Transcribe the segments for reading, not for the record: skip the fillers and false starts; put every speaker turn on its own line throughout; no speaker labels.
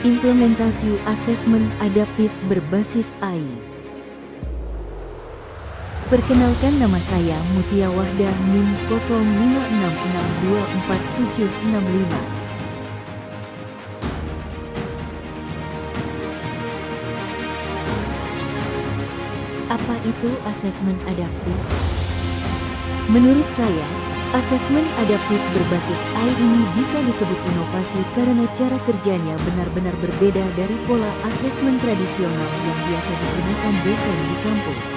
Implementasi asesmen adaptif berbasis AI. Perkenalkan, nama saya Mutia Wahda, NIM 0566244765. Apa itu asesmen adaptif? Menurut saya, asesmen adaptif berbasis AI ini bisa disebut inovasi karena cara kerjanya benar-benar berbeda dari pola asesmen tradisional yang biasa digunakan dosen di kampus.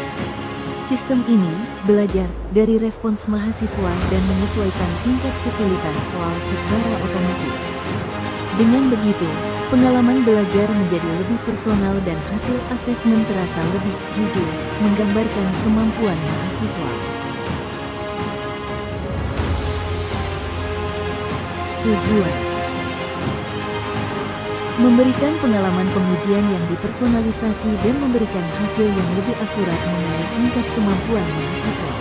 Sistem ini belajar dari respons mahasiswa dan menyesuaikan tingkat kesulitan soal secara otomatis. Dengan begitu, pengalaman belajar menjadi lebih personal dan hasil asesmen terasa lebih jujur, menggambarkan kemampuan mahasiswa. Tujuan: memberikan pengalaman pengujian yang dipersonalisasi dan memberikan hasil yang lebih akurat mengenai tingkat kemampuan mahasiswa.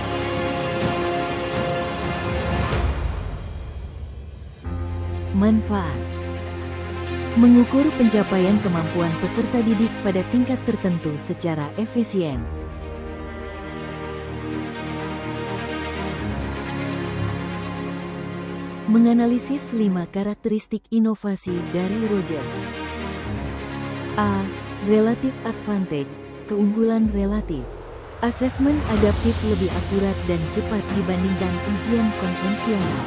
Manfaat: mengukur pencapaian kemampuan peserta didik pada tingkat tertentu secara efisien. Menganalisis 5 karakteristik inovasi dari Rogers. A. Relative advantage, keunggulan relatif. Asesmen adaptif lebih akurat dan cepat dibandingkan ujian konvensional.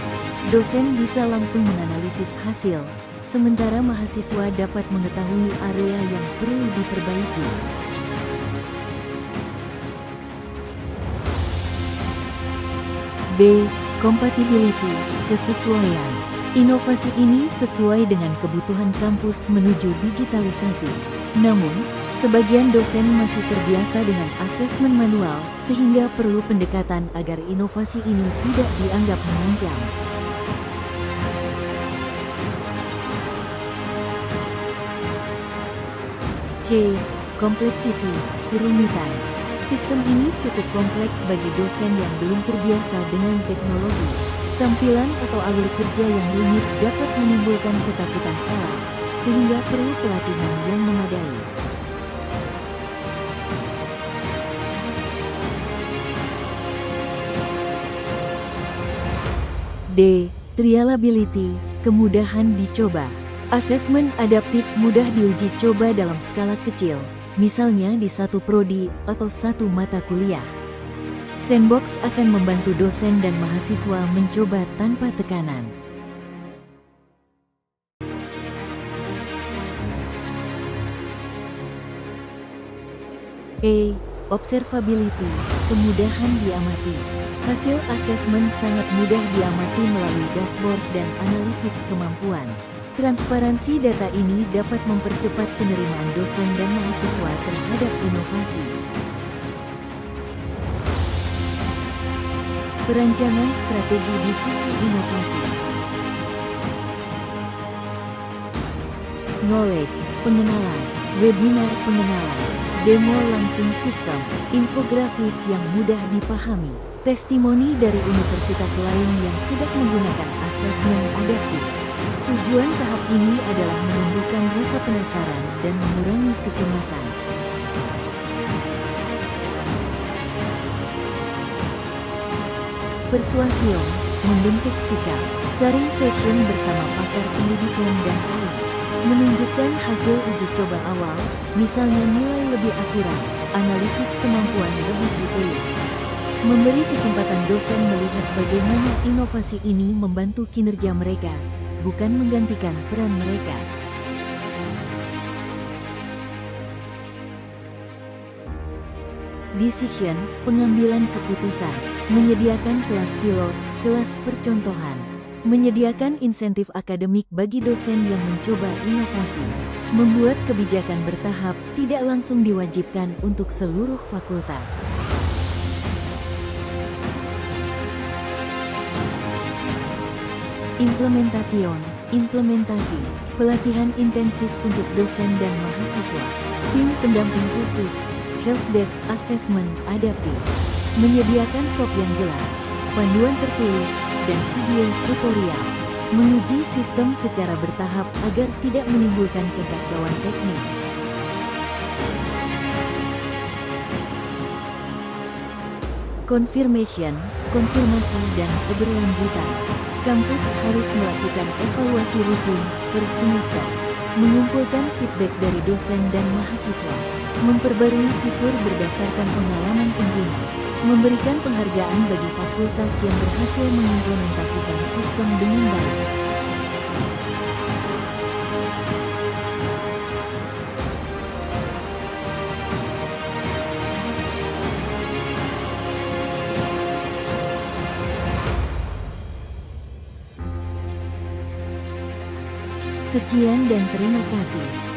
Dosen bisa langsung menganalisis hasil, sementara mahasiswa dapat mengetahui area yang perlu diperbaiki. B. Compatibility, kesesuaian. Inovasi ini sesuai dengan kebutuhan kampus menuju digitalisasi. Namun, sebagian dosen masih terbiasa dengan asesmen manual, sehingga perlu pendekatan agar inovasi ini tidak dianggap mengancam. C. Complexity, kerumitan. Sistem ini cukup kompleks bagi dosen yang belum terbiasa dengan teknologi. Tampilan atau alur kerja yang rumit dapat menimbulkan ketakutan salah, sehingga perlu pelatihan yang memadai. D. Trialability, kemudahan dicoba. Asesmen adaptif mudah diuji coba dalam skala kecil, misalnya di satu prodi atau satu mata kuliah. Sandbox akan membantu dosen dan mahasiswa mencoba tanpa tekanan. E. Observability, kemudahan diamati. Hasil asesmen sangat mudah diamati melalui dashboard dan analisis kemampuan. Transparansi data ini dapat mempercepat penerimaan dosen dan mahasiswa terhadap inovasi. Perancangan strategi difusi inovasi. Knowledge, pengenalan, webinar pengenalan, demo langsung sistem, infografis yang mudah dipahami, testimoni dari universitas lain yang sudah menggunakan asesmen adaptif. Tujuan tahap ini adalah menumbuhkan rasa penasaran dan mengurangi kecemasan. Persuasion, membentuk sikap, sharing session bersama pakar pendidikan dan ahli. Menunjukkan hasil uji coba awal, misalnya nilai lebih akurat, analisis kemampuan lebih detail. Memberi kesempatan dosen melihat bagaimana inovasi ini membantu kinerja mereka, bukan menggantikan peran mereka. Decision, pengambilan keputusan, menyediakan kelas pilot, kelas percontohan, menyediakan insentif akademik bagi dosen yang mencoba inovasi, membuat kebijakan bertahap, tidak langsung diwajibkan untuk seluruh fakultas. Implementation, implementasi, pelatihan intensif untuk dosen dan mahasiswa, tim pendamping khusus, helpdesk assessment adaptif, menyediakan SOP yang jelas, panduan tertulis, dan video tutorial. menguji sistem secara bertahap agar tidak menimbulkan kekacauan teknis. Konfirmasi dan keberlanjutan. Kampus harus melakukan evaluasi rutin per semester, mengumpulkan feedback dari dosen dan mahasiswa, memperbarui fitur berdasarkan pengalaman pengguna, memberikan penghargaan bagi fakultas yang berhasil mengimplementasikan sistem dengan baik. Sekian dan terima kasih.